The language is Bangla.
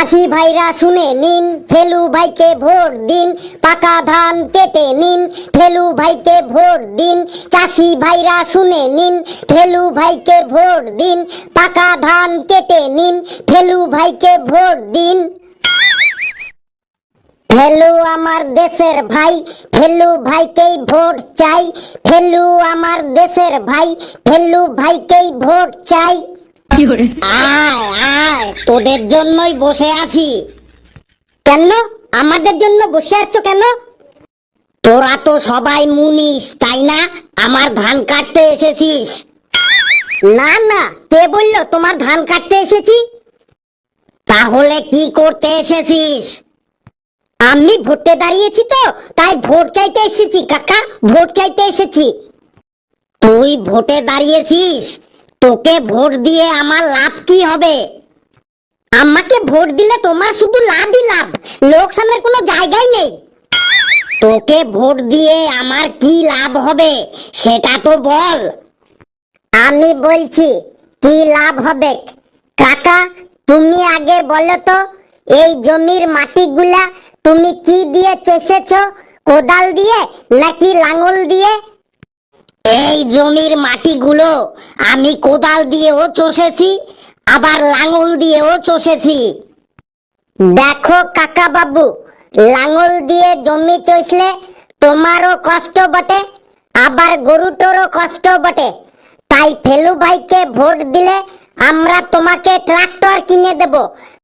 চাষি ভাইরা শুনে নিন, ফেলু ভাইকে ভোট দিন, পাকা ধান কেটে নিন, ফেলু ভাইকে ভোট দিন। চাষি ভাইরা শুনে নিন, ফেলু ভাইকে ভোট দিন, পাকা ধান কেটে নিন, ফেলু ভাইকে ভোট দিন। ফেলু আমার দেশের ভাই, ফেলু ভাইকেই ভোট চাই। ফেলু আমার দেশের ভাই, ফেলু ভাইকেই ভোট চাই। আয় আয়, তোদের জন্যই বসে আছি। কেন আমাদের জন্য বসে আছো কেন? তোরা তো সবাই মুনিশ, তাই না? আমার ধান কাটতে এসেছিস? না না, কে বললো তোমার ধান কাটতে এসেছি? তাহলে কি করতে এসেছিস? আমি ভোটে দাঁড়িয়েছি তো, তাই ভোট চাইতে এসেছি কাকা, ভোট চাইতে এসেছি। তুই ভোটে দাঁড়িয়েছিস? তোকে ভোট দিয়ে আমার লাভ কি হবে? আমাকে ভোট দিলে তোমার শুধু লাভই লাভ, লোকসানের কোনো জায়গাই নেই। তোকে ভোট দিয়ে আমার কি লাভ হবে সেটা তো বল। আমি বলছি কি লাভ হবে। কাকা, তুমি আগে বলো তো, এই জমির মাটিগুলা তুমি কি দিয়ে চষেছো? কোদাল দিয়ে নাকি লাঙল দিয়ে? এই জমির মাটিগুলো আমি কোদাল দিয়েও চষেছি, আবার লাঙল দিয়েও চষেছি। দেখো কাকা বাবু, লাঙল দিয়ে জমি চষলে তোমারও কষ্ট বটে, আবার গরুটোরও কষ্ট বটে। তাই ফেলু ভাইকে ভোট দিলে আমরা তোমাকে ট্রাক্টর কিনে দেব,